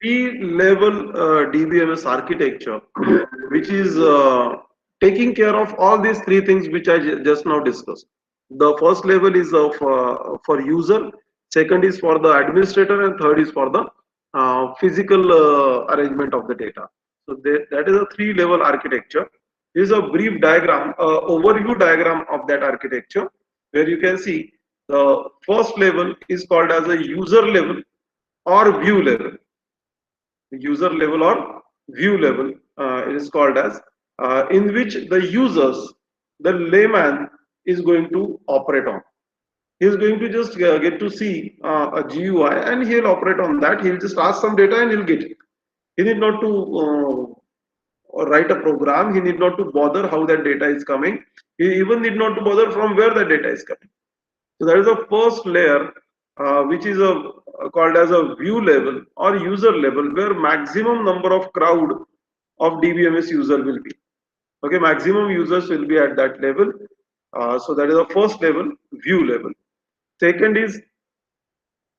three-level DBMS architecture, which is taking care of all these three things which I just now discussed. The first level is for user, second is for the administrator, and third is for the physical arrangement of the data. So that is a three-level architecture. This is a brief diagram, overview diagram of that architecture, where you can see the first level is called as a user level or view level. User level or view level, it is called as, in which the users, the layman, is going to operate on. He is going to just get to see a GUI, and he'll operate on that. He'll just ask some data and he'll get it. He need not to write a program. He need not to bother how that data is coming. He even need not to bother from where the data is coming. So that is the first layer, which is called as a view level or user level, where maximum number of crowd of DBMS user will be. Okay, maximum users will be at that level. So that is the first level, view level. Second is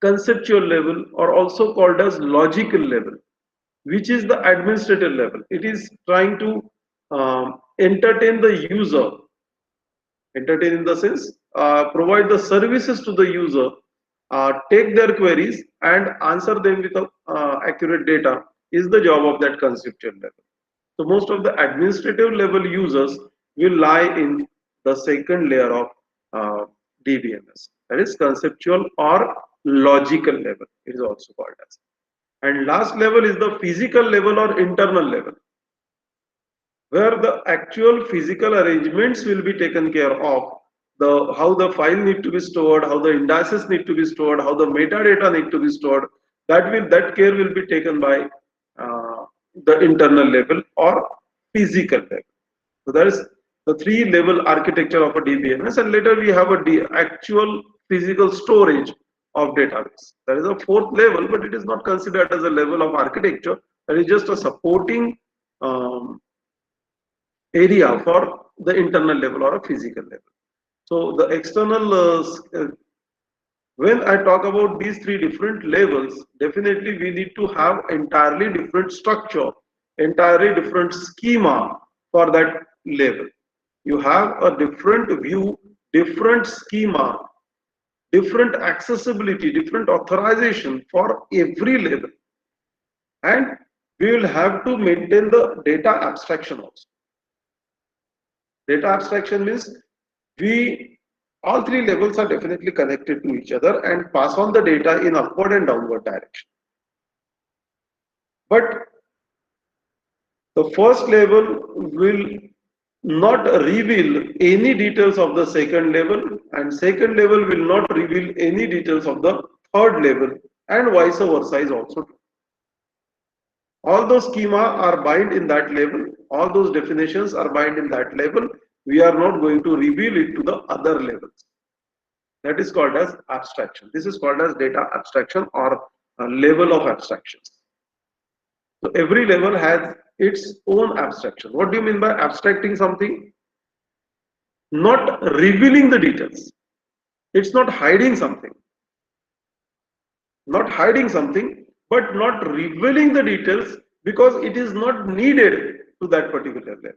conceptual level, or also called as logical level, which is the administrative level. It is trying to entertain the user. Entertain in the sense, provide the services to the user, take their queries and answer them with accurate data is the job of that conceptual level. So most of the administrative level users will lie in the second layer of DBMS. That is conceptual or logical level. It is also called as. And last level is the physical level or internal level, where the actual physical arrangements will be taken care of. How the file need to be stored, how the indices need to be stored, how the metadata need to be stored. That care will be taken by the internal level or physical level. So that is the three-level architecture of a DBMS, and later we have a actual physical storage of database. That is a fourth level, but it is not considered as a level of architecture. That is just a supporting area for the internal level or a physical level. So the external, when I talk about these three different levels, definitely we need to have entirely different structure, entirely different schema for that level. You have a different view, different schema, different accessibility, different authorization for every level. And we will have to maintain the data abstraction also. Data abstraction means all three levels are definitely connected to each other and pass on the data in upward and downward direction. But the first level will not reveal any details of the second level, and second level will not reveal any details of the third level, and vice versa is also true. All those schema are bind in that level, all those definitions are bind in that level. We are not going to reveal it to the other levels. That is called as abstraction. This is called as data abstraction or a level of abstractions. So every level has its own abstraction. What do you mean by abstracting something? Not revealing the details. It's not hiding something. Not hiding something, but not revealing the details because it is not needed to that particular level.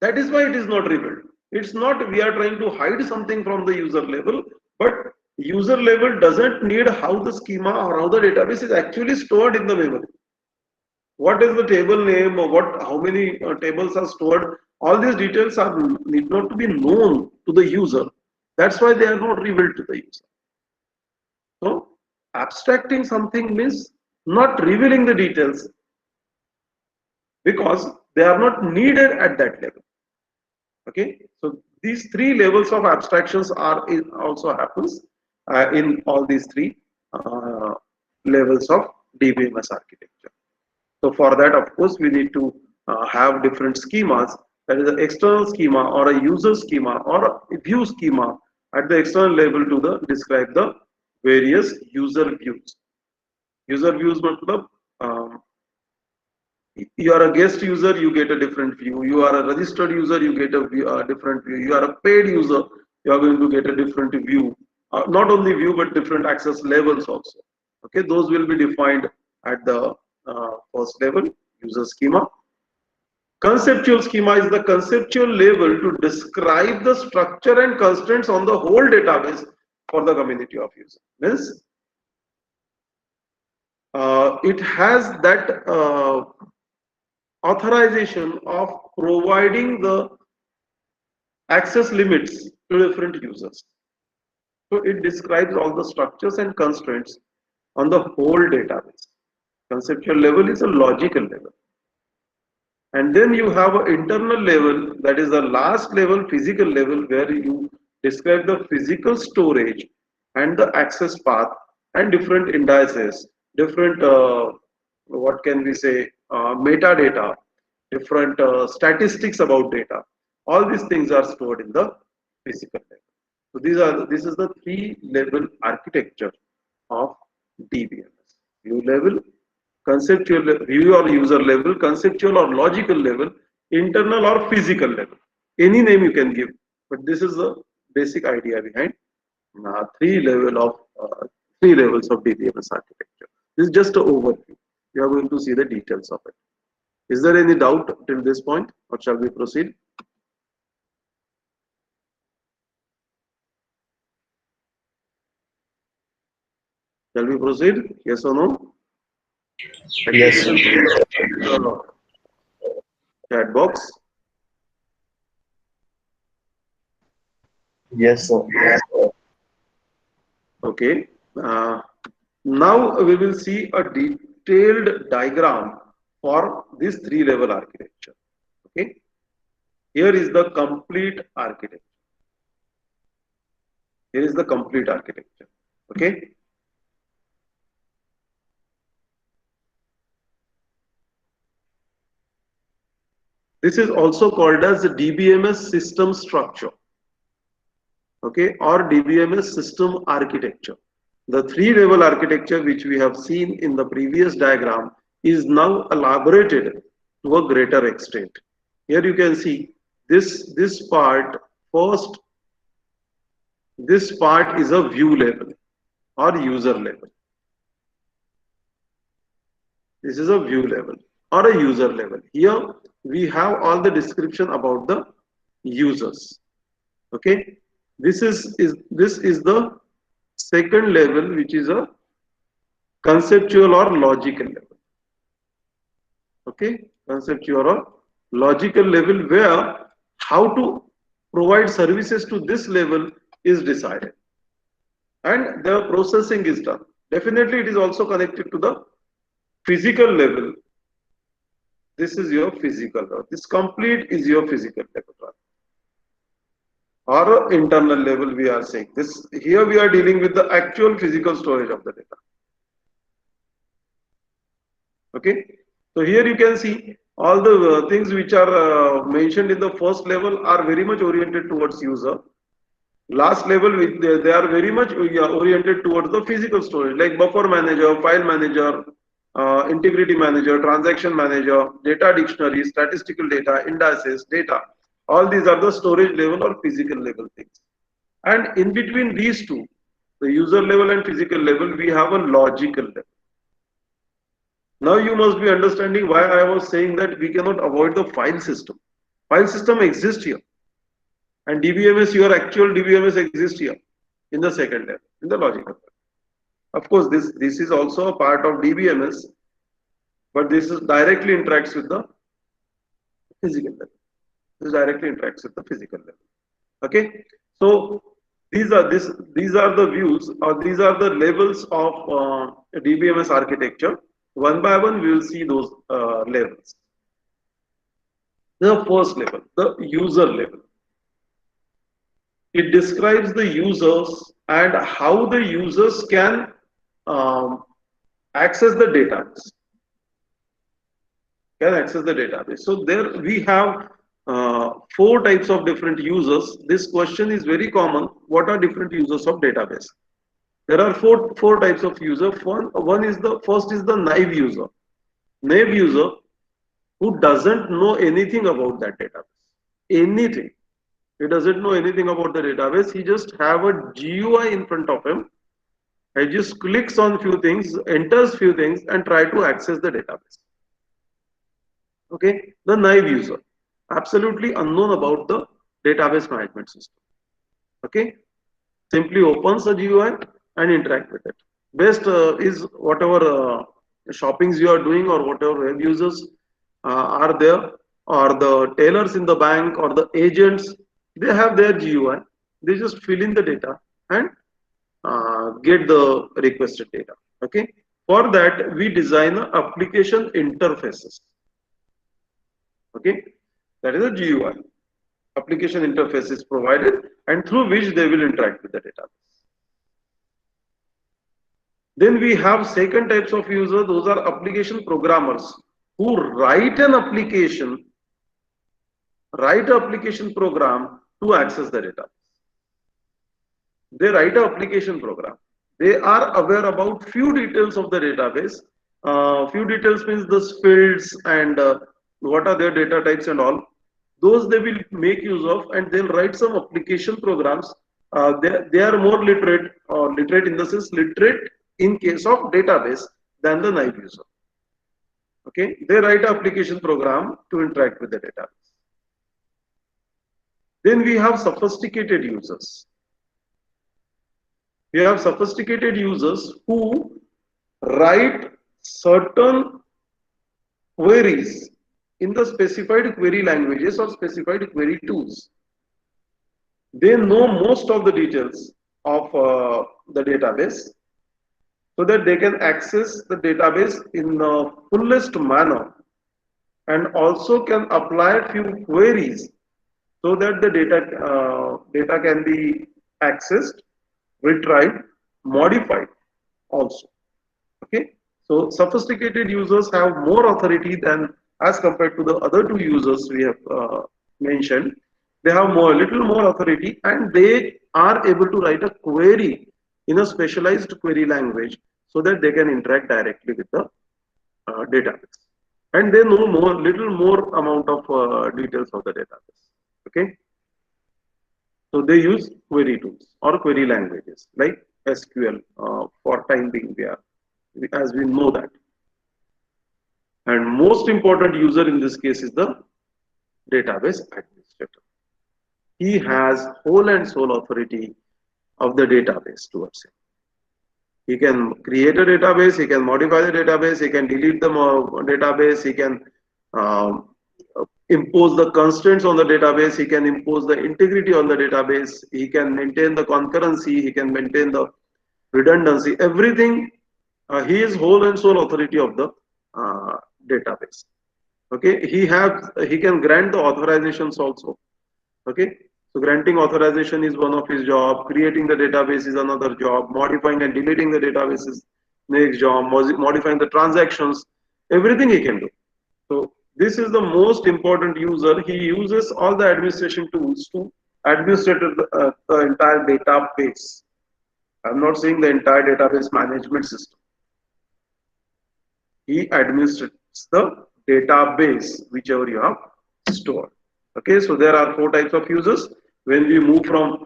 That is why it is not revealed. It's not we are trying to hide something from the user level, but user level doesn't need how the schema or how the database is actually stored in the memory. What is the table name or how many tables are stored? All these details need not to be known to the user. That's why they are not revealed to the user. So abstracting something means not revealing the details because they are not needed at that level. Okay, so these three levels of abstractions also happens in all these three levels of DBMS architecture. So for that, of course, we need to have different schemas. That is an external schema or a user schema or a view schema at the external level to describe the various user views. User views matlab, you are a guest user, you get a different view. You are a registered user, you get a different view. You are a paid user, you are going to get a different view. Not only view, but different access levels also. Okay, those will be defined at the first level, user schema. Conceptual schema is the conceptual level to describe the structure and constraints on the whole database for the community of users. Means it has that authorization of providing the access limits to different users. So it describes all the structures and constraints on the whole database. Conceptual level is a logical level. And then you have an internal level, that is the last level, physical level, where you describe the physical storage and the access path and different indices, different, what can we say, metadata, different statistics about data. All these things are stored in the physical level. So this is the three level architecture of DBMS. View level, conceptual view or user level, conceptual or logical level, internal or physical level. Any name you can give, but this is the basic idea behind three levels of DBMS architecture. This is just an overview. We are going to see the details of it. Is there any doubt till this point, or shall we proceed? Shall we proceed? Yes or no? Yes. Chat box. Yes, sir. Okay. Now we will see a detailed diagram for this three-level architecture. Okay. Here is the complete architecture. Here is the complete architecture. Okay. This is also called as the DBMS system structure. Okay, or DBMS system architecture. The three-level architecture which we have seen in the previous diagram is now elaborated to a greater extent. Here you can see this part first. This part is a view level or user level. This is a view level or a user level. Here we have all the description about the users. Okay, this is the second level, which is a conceptual or logical level. Okay, conceptual or logical level, where how to provide services to this level is decided and the processing is done. Definitely it is also connected to the physical level. This is your physical level. This complete is your physical level or internal level. We are saying this here, we are dealing with the actual physical storage of the data. Okay, so here you can see all the things which are mentioned in the first level are very much oriented towards user. Last level, they are very much oriented towards the physical storage, like buffer manager, file manager, integrity manager, transaction manager, data dictionary, statistical data, indices, data. All these are the storage level or physical level things. And in between these two, the user level and physical level, we have a logical level. Now you must be understanding why I was saying that we cannot avoid the file system. File system exists here. And DBMS, your actual DBMS exists here in the second level, in the logical level. Of course, this is also a part of DBMS, but this is directly interacts with the physical level. This directly interacts with the physical level. Okay, so these are the views, or these are the levels of DBMS architecture. One by one, we will see those levels. The first level, the user level. It describes the users and how the users can access the database. So there we have four types of different users. This question is very common. What are different users of database? There are four types of user. One is the first is the naive user. Naive user who doesn't know anything about that database. Anything. He doesn't know anything about the database. He just have a GUI in front of him, I just clicks on few things, enters few things, and try to access the database. Okay, the naive user, absolutely unknown about the database management system. Okay, simply opens a GUI and interact with it. Best is whatever shoppings you are doing or whatever web users are there, or the tailors in the bank or the agents, they have their GUI. They just fill in the data and get the requested data. Okay. For that, we design application interfaces. Okay. That is a GUI. Application interface is provided and through which they will interact with the database. Then we have second types of users. Those are application programmers who write an application program to access the database. They write an application program. They are aware about few details of the database. Few details means the fields and what are their data types and all. Those they will make use of, and they'll write some application programs. They are more literate, or literate in the sense literate in case of database than the naive user. Okay, they write an application program to interact with the database. Then we have sophisticated users. We have sophisticated users who write certain queries in the specified query languages or specified query tools. They know most of the details of the database so that they can access the database in the fullest manner, and also can apply few queries so that the data can be accessed, retrieved, modified also. Okay, so sophisticated users have more authority than as compared to the other two users we have mentioned. They have little more authority, and they are able to write a query in a specialized query language so that they can interact directly with the database, and they know little more amount of details of the database. Okay, so they use query tools or query languages like SQL for time being. As we know that. And most important user in this case is the database administrator. He has whole and sole authority of the database towards him. He can create a database, he can modify the database, he can delete the database, he can um, impose the constraints on the database, he can impose the integrity on the database, he can maintain the concurrency, he can maintain the redundancy, everything. He is whole and sole authority of the database. Okay, he can grant the authorizations also. Okay, so granting authorization is one of his job. Creating the database is another job. Modifying and deleting the database is next job. Modifying the transactions, everything he can do. So this is the most important user. He uses all the administration tools to administrate the entire database. I'm not saying the entire database management system. He administrates the database, whichever you have stored. Okay, so there are four types of users. When we move from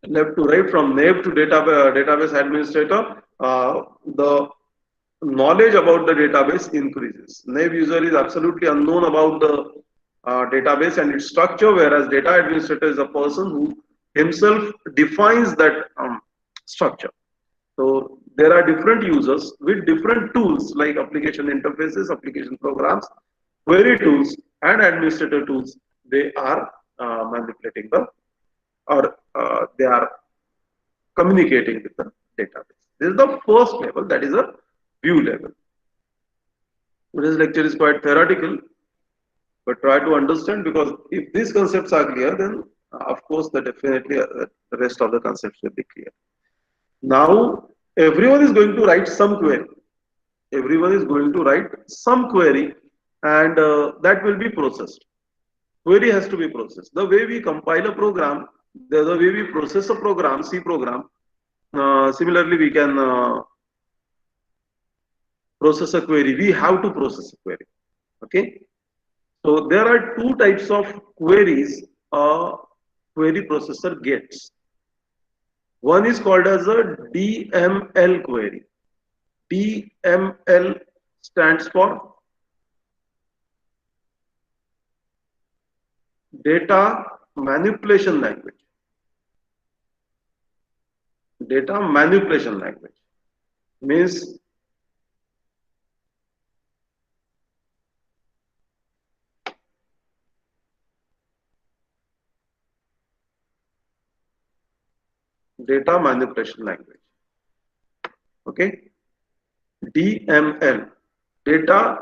left to right, from naive to database administrator, the knowledge about the database increases. Naive user is absolutely unknown about the database and its structure, whereas data administrator is a person who himself defines that structure. So there are different users with different tools like application interfaces, application programs, query tools, and administrator tools. They are manipulating or they are communicating with the database. This is the first level, that is a view level. Today's lecture is quite theoretical, but try to understand, because if these concepts are clear, then of course definitely the rest of the concepts will be clear. Now everyone is going to write some query. Everyone is going to write some query, and that will be processed. Query has to be processed. The way we compile a program, the way we process a program, C program, similarly we can process a query. We have to process a query. Okay. So there are two types of queries a query processor gets. One is called as a DML query. DML stands for data manipulation language. Data manipulation language means data manipulation language. Okay, DML. Data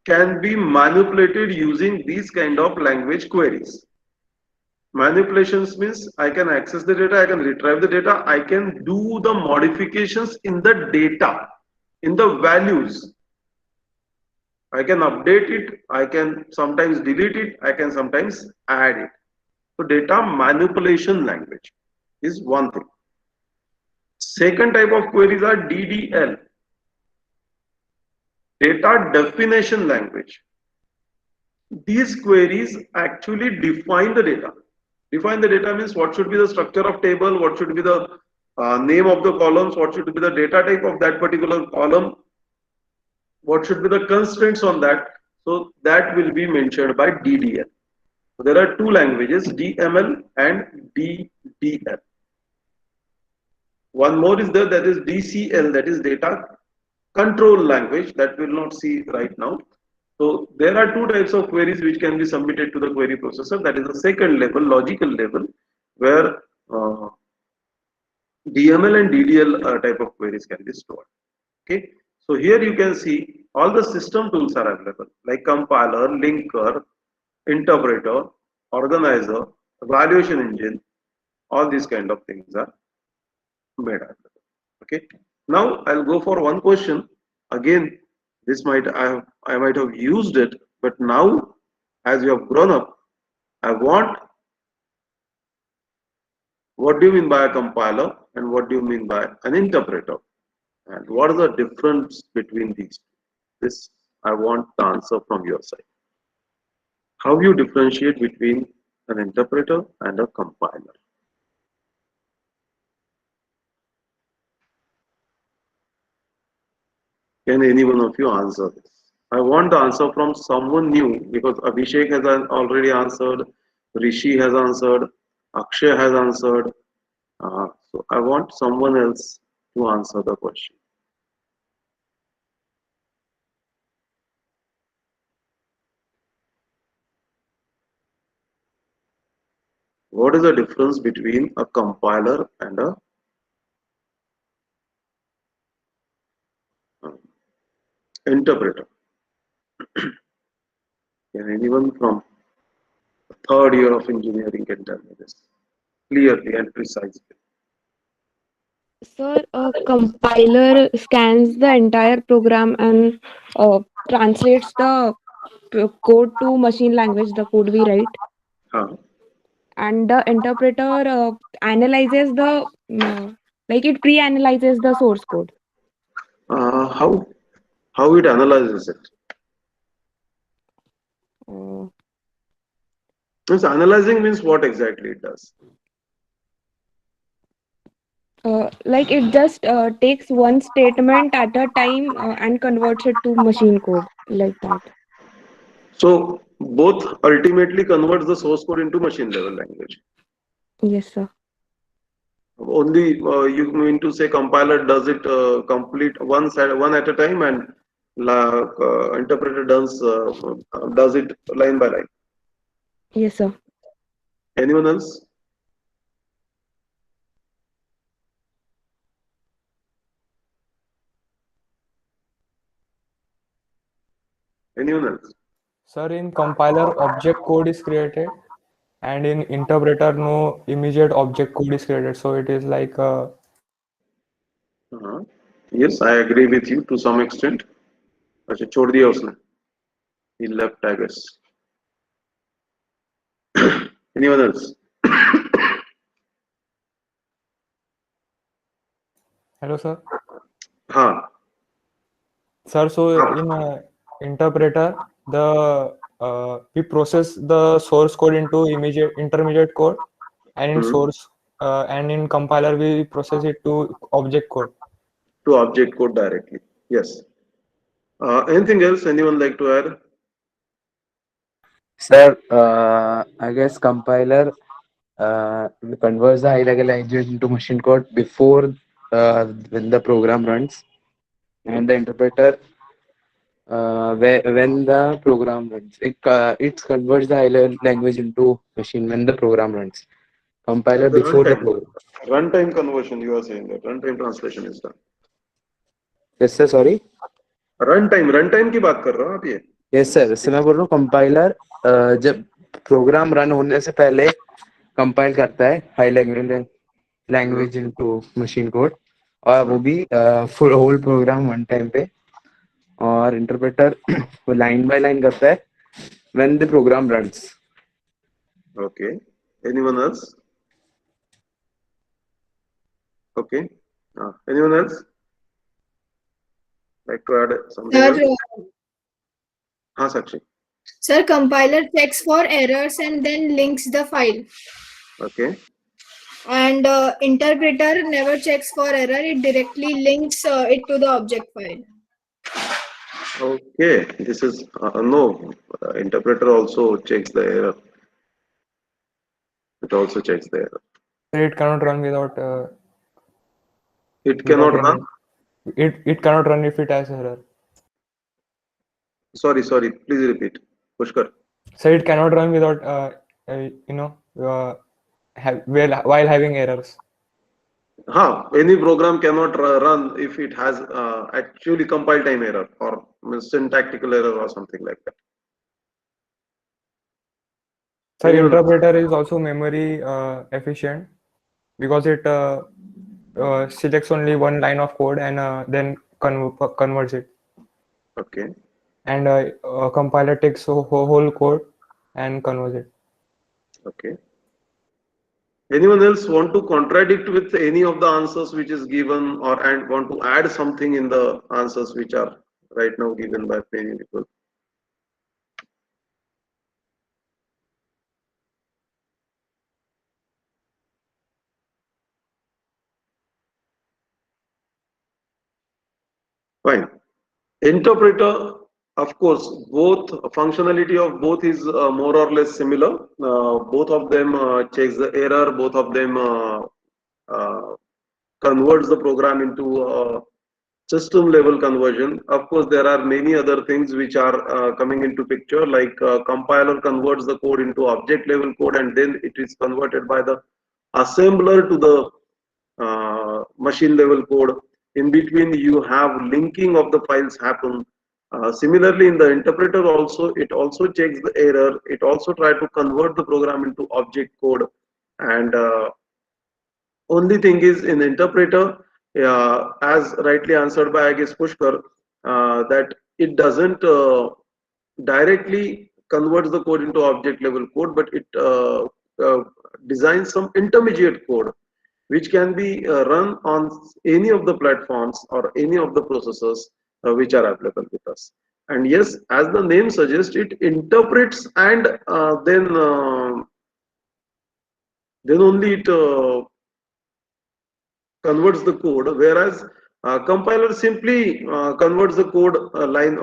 can be manipulated using these kind of language queries. Manipulations means I can access the data, I can retrieve the data, I can do the modifications in the data, in the values. I can update it, I can sometimes delete it, I can sometimes add it. So data manipulation language is one thing. Second type of queries are DDL, data definition language. These queries actually define the data. Define the data means what should be the structure of table, what should be the name of the columns, what should be the data type of that particular column, what should be the constraints on that. So that will be mentioned by DDL. So there are two languages, DML and DDL. One more is there, that is DCL, that is data control language, that we'll not see right now. So there are two types of queries which can be submitted to the query processor. That is the second level, logical level, where DML and DDL type of queries can be stored. Okay. So here you can see all the system tools are available, like compiler, linker, interpreter, organizer, evaluation engine. All these kind of things are made available. Okay. Now I'll go for one question. Again, this I might have used it, but now as you have grown up, I want, what do you mean by a compiler and what do you mean by an interpreter? And what is the difference between these two? This I want the answer from your side. How you differentiate between an interpreter and a compiler? Can any one of you answer this? I want the answer from someone new because Abhishek has already answered, Rishi has answered, Akshay has answered. So I want someone else to answer the question. What is the difference between a compiler and a uh, interpreter? Can anyone from the third year of engineering can tell me this clearly and precisely? Sir, a compiler scans the entire program and translates the code to machine language, the code we write. Huh? And the interpreter analyzes the, like it pre-analyzes the source code. Uh, how how it analyzes it? Uh, Means analyzing means what exactly it does? like it just takes one statement at a time and converts it to machine code like that. So both ultimately converts the source code into machine level language. Yes, sir. Only you mean to say compiler does it complete one at a time, and interpreter does it line by line. Yes, sir. Anyone else? Anyone else? Sir, in compiler, object code is created, and in interpreter, no immediate object code is created. So it is like हाँ, yes, I agree with you to some extent. अच्छा छोड़ दिया उसने. He left, I guess. Anyone else? hello, sir. हाँ. Sir, so in interpreter, we process the source code into immediate intermediate code, and in Hmm. source and in compiler we process it to object code. To object code directly. Yes. Anything else anyone like to add? Sir, I guess compiler converts the high level language into machine code before when the program runs, and the interpreter when the program runs. It converts the high level language into machine when the program runs. Compiler At the before the runtime. program. Runtime conversion, you are saying that runtime translation is done. Yes sir, sorry. Runtime की बात कर रहे हो आप ये? Yes sir, इससे मैं बोल रहा हूँ कंपाइलर जब प्रोग्राम रन होने से पहले कंपाइल करता है high language into machine code, और वो भी full whole program one time पे, और इंटरप्रेटर वो लाइन बाय लाइन करता है when the program runs. Okay. Anyone else? Okay. Anyone else like to add something Sir, else? हाँ Sakshi. sir, compiler checks for errors and then links the file. Okay. And interpreter never checks for error; it directly links it to the object file. Okay. This is no. Interpreter also checks the error. It also checks the error. It cannot run without. It cannot without run. It cannot run if it has error. Sorry. Please repeat. Pushkar. So it cannot run without while having errors. Any program cannot run if it has actually compile time error or syntactical error or something like that. So interpreter is also memory efficient because it selects only one line of code and then converts it. Okay. And compiler takes whole code and converts it. Okay. Anyone else want to contradict with any of the answers which is given, or and want to add something in the answers which are right now given by many people? Fine. Interpreter, of course, both functionality of both is more or less similar. Both of them checks the error. Both of them converts the program into system level conversion. Of course, there are many other things which are coming into picture, like compiler converts the code into object level code, and then it is converted by the assembler to the machine level code. In between, you have linking of the files happen. Similarly, in the interpreter also, it also checks the error. It also try to convert the program into object code. And only thing is, in interpreter, as rightly answered by I guess Pushkar, that it doesn't directly converts the code into object level code, but it designs some intermediate code which can be run on any of the platforms or any of the processors which are available with us. And yes, as the name suggests, it interprets and then only it converts the code, whereas compiler simply converts the code line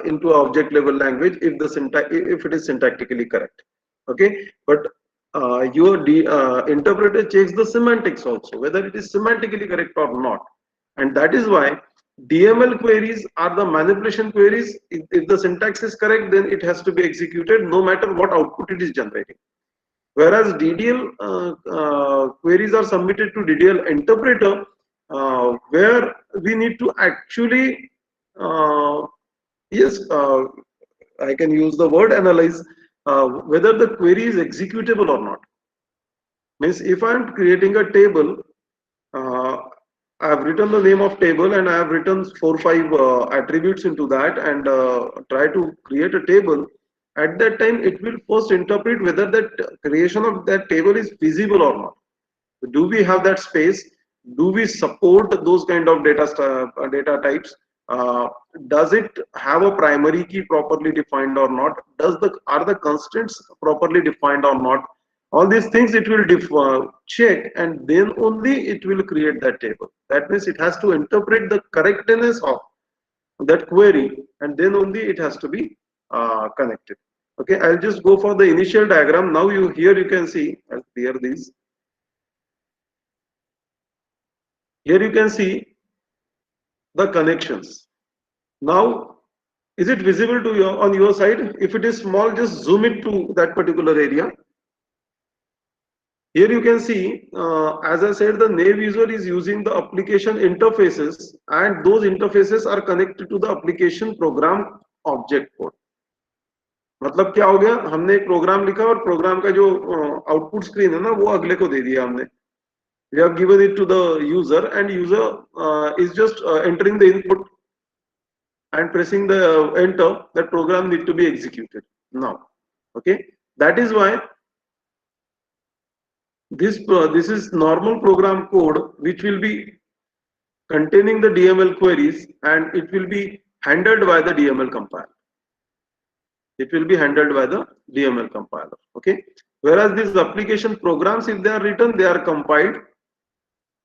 into object level language if the if it is syntactically correct. Okay, but your interpreter checks the semantics also, whether it is semantically correct or not, and that is why DML queries are the manipulation queries. If the syntax is correct, then it has to be executed no matter what output it is generating. Whereas DDL queries are submitted to DDL interpreter, where we need to actually, yes, I can use the word analyze whether the query is executable or not. Means if I am creating a table, I have written the name of table and I have written 4-5 attributes into that and try to create a table. At that time, it will first interpret whether that creation of that table is feasible or not. Do we have that space? Do we support those kind of data types? Does it have a primary key properly defined or not? Are the constraints properly defined or not? All these things it will check, and then only it will create that table. That means it has to interpret the correctness of that query, and then only it has to be connected. Okay, I'll just go for the initial diagram. Now you can see, I'll clear these. Here you can see the connections. Now, is it visible to you on your side? If it is small, just zoom it to that particular area. Here you can see, as I said, the nav user is using the application interfaces, and those interfaces are connected to the application program object code. मतलब क्या हो गया, हमने एक programme लिखा और programme का जो आउटपुट स्क्रीन है ना, वो अगले को दे दिया हमने. We have given it to the user, and user is just entering the input and pressing the enter. That program need to be executed now. Okay, that is why this is normal program code which will be containing the DML queries, and it will be handled by the DML compiler. It will be handled by the DML compiler. Okay, whereas these application programs, if they are written, they are compiled.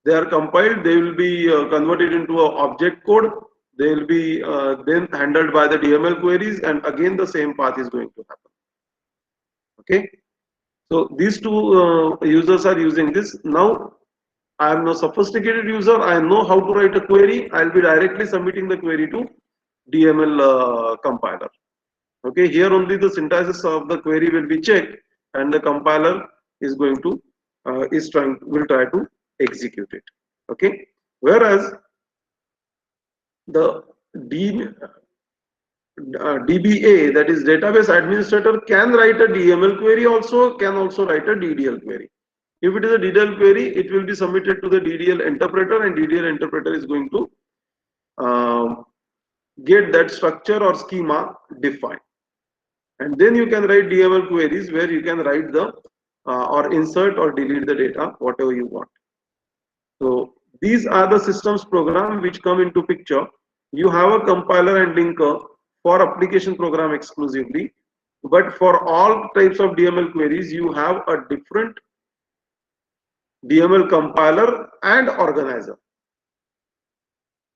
They will be converted into an object code. They will be then handled by the DML queries, and again the same path is going to happen. Okay, so these two users are using this. Now I am no sophisticated user, I know how to write a query. I'll be directly submitting the query to DML compiler. Okay, here only the syntaxes of the query will be checked, and the compiler is going to will try to execute it. Okay, whereas the DBA, that is database administrator, can write a DML query, also can also write a DDL query. If it is a DDL query, it will be submitted to the DDL interpreter, and DDL interpreter is going to get that structure or schema defined. And then you can write DML queries where you can write the or insert or delete the data, whatever you want. So these are the systems program which come into picture. You have a compiler and linker for application program exclusively, but for all types of DML queries, you have a different DML compiler and organizer.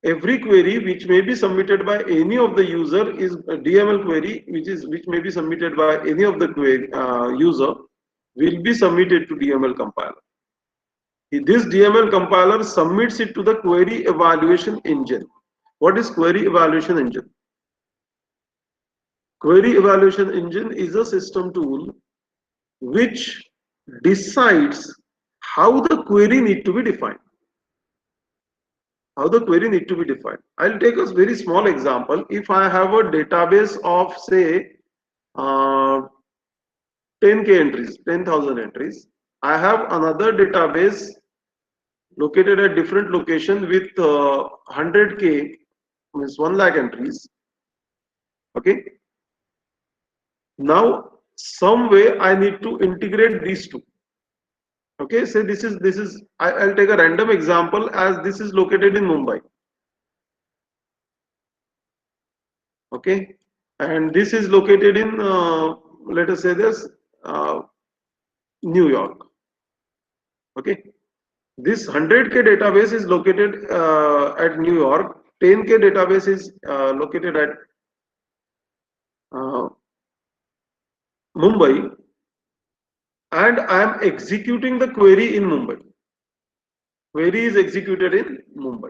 Every query which may be submitted by any of the user is a DML query which may be submitted by any of the query, user will be submitted to DML compiler. This DML compiler submits it to the query evaluation engine. What is query evaluation engine? Query evaluation engine is a system tool which decides how the query need to be defined. I'll take a very small example. If I have a database of say 10k entries, 10,000 entries, I have another database located at different location with 100k, means 1 lakh entries. Okay. Now, some way I need to integrate these two. Okay, say I'll take a random example, as this is located in Mumbai. Okay, and this is located in let us say this New York. Okay, this 100k database is located at New York. 10k database is located at Mumbai, and I am executing the query in Mumbai. Query is executed in Mumbai,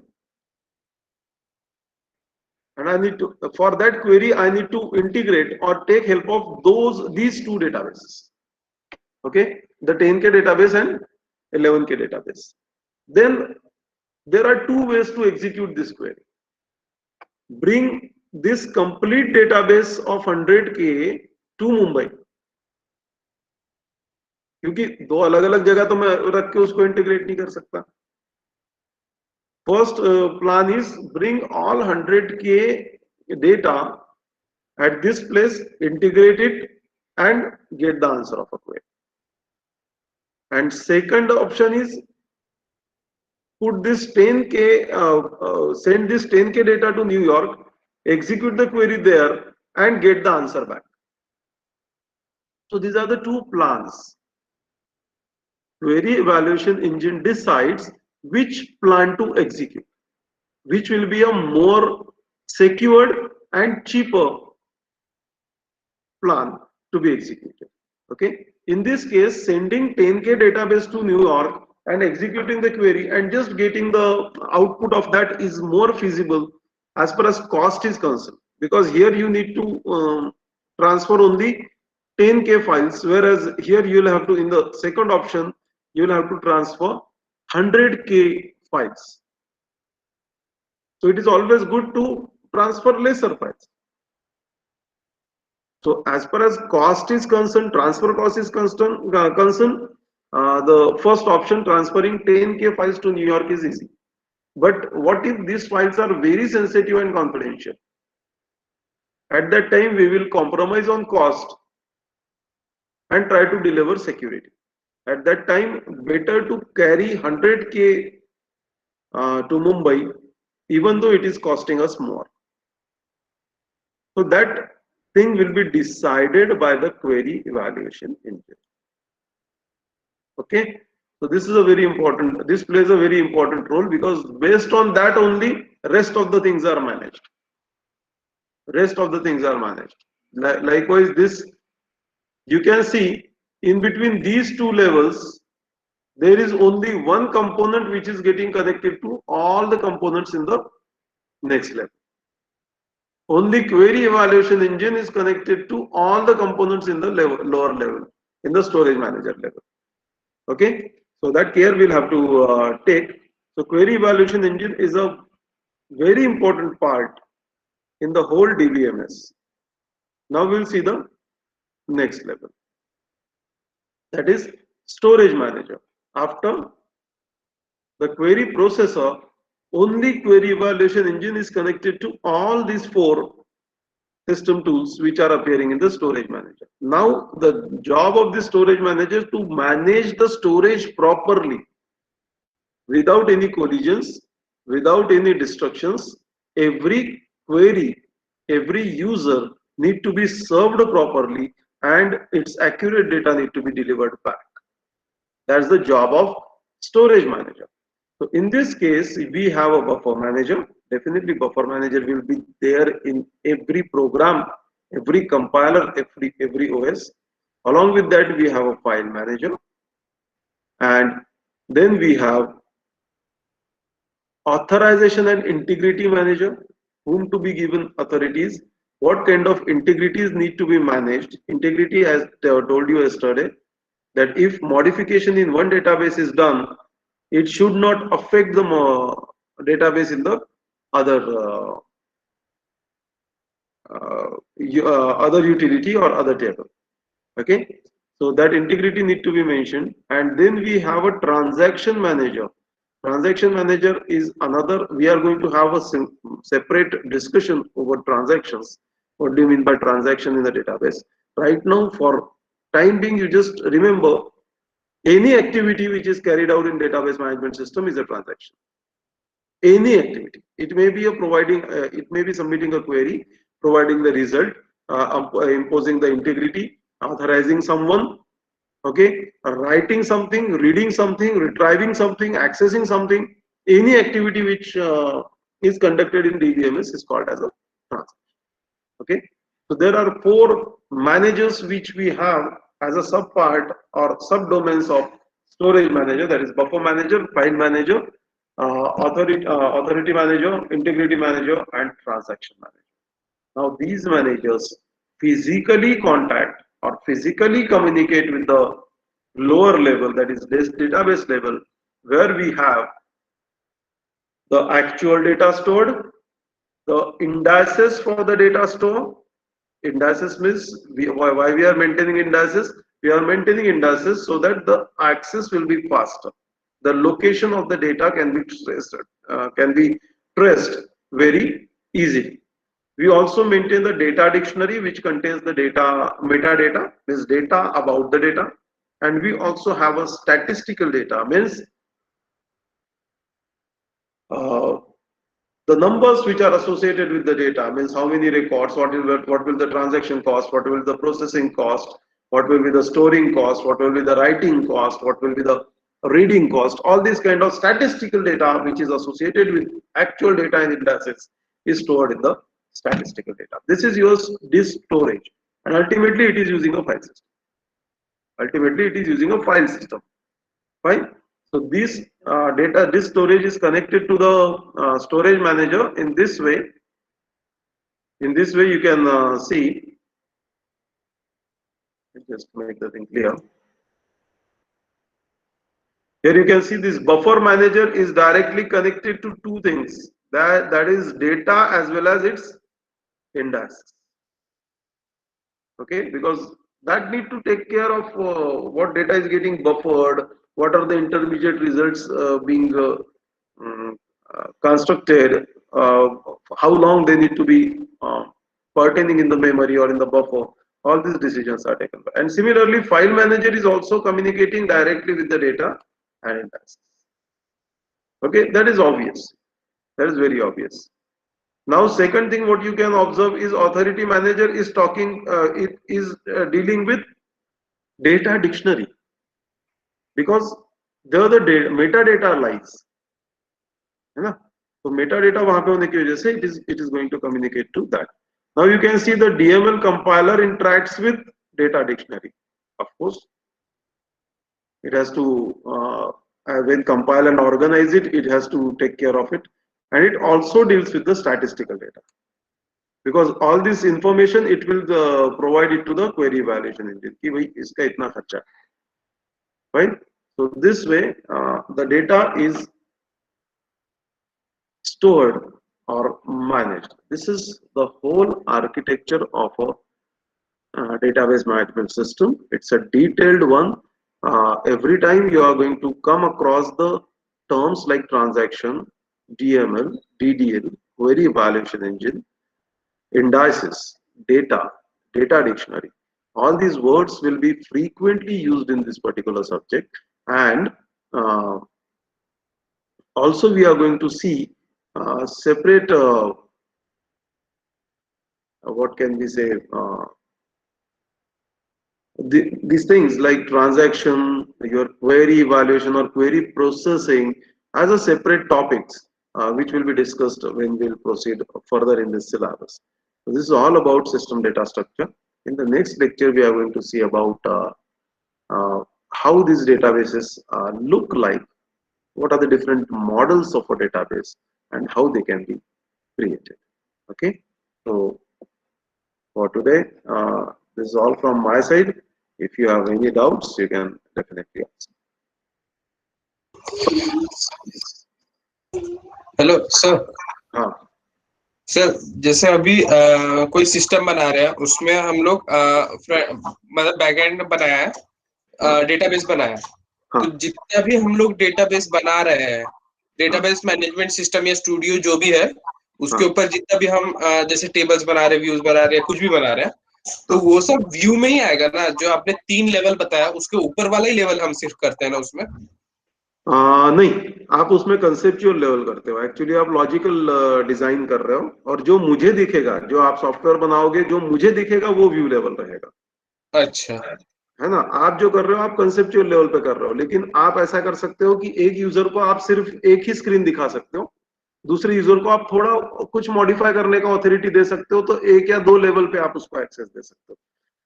and I need to, for that query, I need to integrate or take help of these two databases. Okay, the 10k database and 11k database. Then there are two ways to execute this query. Bring this complete database of 100k to Mumbai, क्योंकि दो अलग अलग जगह तो मैं रख के उसको इंटीग्रेट नहीं कर सकता. First plan is bring all 100k data at this place, integrate it, and get the answer of a query. And second option is put this 10k, send this 10k data to New York, execute the query there, and get the answer back. So these are the two plans. query evaluation engine decides which plan to execute, which will be a more secured and cheaper plan to be executed. Okay. In this case, sending 10K database to New York and executing the query and just getting the output of that is more feasible as far as cost is concerned, because here you need to transfer only 10K files, whereas here you will have to, in the second option, you will have to transfer 100K files. So it is always good to transfer lesser files. So as far as cost is concerned, transfer cost is concerned, the first option, transferring 10K files to New York, is easy. But what if these files are very sensitive and confidential? At that time, we will compromise on cost and try to deliver security. At that time, better to carry 100K to Mumbai, even though it is costing us more. So that thing will be decided by the query evaluation engine. Okay, so this is a very important, this plays a very important role, because based on that only rest of the things are managed. Rest of the things are managed. Likewise, this you can see in between these two levels, there is only one component which is getting connected to all the components in the next level. Only query evaluation engine is connected to all the components in the lower level, in the storage manager level. Okay, so that care we'll have to take. So query evaluation engine is a very important part in the whole DBMS. Now we'll see the next level, that is storage manager. After the query processor, only query evaluation engine is connected to all these four system tools which are appearing in the storage manager. Now the job of the storage manager is to manage the storage properly, without any collisions, without any destructions. Every query, every user need to be served properly, and its accurate data need to be delivered back. That's the job of storage manager. So in this case, we have a buffer manager. Definitely buffer manager will be there in every program, every compiler, every OS. Along with that, we have a file manager, and then we have authorization and integrity manager, whom to be given authorities, what kind of integrities need to be managed. Integrity, as I told you yesterday, that if modification in one database is done, it should not affect the database in the other utility or other table. Okay, so that integrity need to be mentioned. And then we have a transaction manager. Transaction manager is another, we are going to have a separate discussion over transactions. What do you mean by transaction in the database? Right now, for time being, you just remember any activity which is carried out in database management system is a transaction. Any activity. It may be it may be submitting a query, providing the result, imposing the integrity, authorizing someone, okay, writing something, reading something, retrieving something, accessing something. Any activity which is conducted in DBMS is called as a transaction. Okay, so there are four managers which we have as a subpart or subdomains of storage manager, that is buffer manager, file manager, authority manager, integrity manager, and transaction manager. Now these managers physically contact or physically communicate with the lower level, that is this database level, where we have the actual data stored, the indices for the data store. Indices means why we are maintaining indices? We are maintaining indices so that the access will be faster. The location of the data can be traced very easily. We also maintain the data dictionary, which contains the data metadata, means data about the data, and we also have a statistical data, means the numbers which are associated with the data, means how many records, what will the transaction cost, what will the processing cost, what will be the storing cost, what will be the writing cost, what will be the reading cost. All these kind of statistical data which is associated with actual data in indices is stored in the statistical data. This is your disk storage, and ultimately it is using a file system. Ultimately it is using a file system. Fine. So this data, this storage is connected to the storage manager in this way. In this way, you can see. Just make the thing clear. Here you can see this buffer manager is directly connected to two things. That is data as well as its indices. Okay, because that need to take care of what data is getting buffered, what are the intermediate results being constructed, how long they need to be pertaining in the memory or in the buffer. All these decisions are taken. And similarly, file manager is also communicating directly with the data and indices. Okay, that is obvious. That is very obvious. Now, second thing what you can observe is authority manager is talking, it is dealing with data dictionary, because there the metadata lies. है ना? So metadata वहाँ पे होने की वजह से it is going to communicate to that. Now you can see the DML compiler interacts with data dictionary. Of course, it has to when compile and organize it, it has to take care of it, and it also deals with the statistical data. Because all this information it will provide it to the query evaluation engine कि भाई इसका इतना खर्चा, right? So this way the data is stored or managed. This is the whole architecture of a database management system. It's a detailed one. Every time you are going to come across the terms like transaction, DML, DDL, query evaluation engine, indices, data, data dictionary. All these words will be frequently used in this particular subject, and also we are going to see separate what can we say these things like transaction, your query evaluation or query processing as a separate topics which will be discussed when we'll proceed further in this syllabus. So this is all about system data structure. In the next lecture, we are going to see about how these databases look like, what are the different models of a database, and how they can be created. Okay, so for today, this is all from my side. If you have any doubts, you can definitely ask. Hello sir. हाँ, sir जैसे अभी कोई system बना रहे हैं, उसमें हम लोग मतलब बैकएंड बनाया है, डेटाबेस बनाया है. हाँ. तो जितना भी हम लोग डेटाबेस बना रहे हैं, डेटाबेस मैनेजमेंट सिस्टम या स्टूडियो जो भी है, उसके ऊपर जितना भी हम जैसे टेबल्स बना रहे हैं, व्यूज बना रहे हैं, कुछ भी बना रहे हैं, तो वो सब व्यू में ही आएगा ना. जो आपने 3 लेवल बताया, उसके ऊपर वाला ही लेवल हम सिर्फ करते हैं ना उसमें. नहीं, आप उसमें कंसेप्चुअल लेवल करते हो. एक्चुअली आप लॉजिकल डिजाइन कर रहे हो, और जो मुझे दिखेगा, जो आप सॉफ्टवेयर बनाओगे, जो मुझे दिखेगा वो व्यू लेवल रहेगा. अच्छा, है ना? आप जो कर रहे हो आप कंसेप्चुअल लेवल पे कर रहे हो, लेकिन आप ऐसा कर सकते हो कि एक यूजर को आप सिर्फ एक ही स्क्रीन दिखा सकते हो, दूसरे यूजर को आप थोड़ा कुछ मॉडिफाई करने का ऑथोरिटी दे सकते हो, तो एक या दो लेवल पे आप उसको एक्सेस दे सकते हो.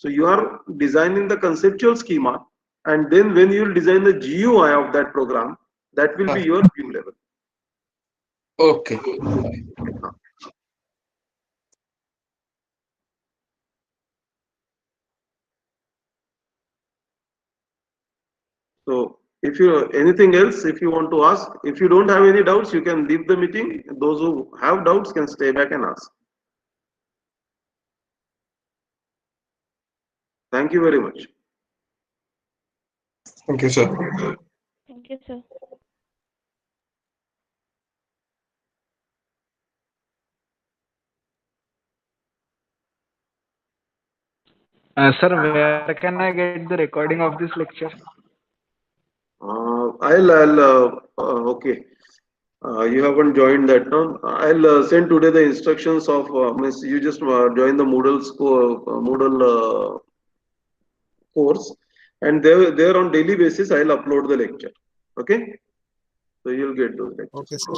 So you are designing the conceptual schema, and then when you will design the GUI of that program, that will be your view level. Okay. So if you anything else, if you want to ask, if you don't have any doubts, you can leave the meeting. Those who have doubts can stay back and ask. Thank you very much. Thank you sir. Thank you, sir. Sir, where can I get the recording of this lecture? Okay. You haven't joined that, no? I'll send today the instructions of, you just join the Moodle course, and there on daily basis I'll upload the lecture. Okay, so you'll get those lectures. Okay, sir.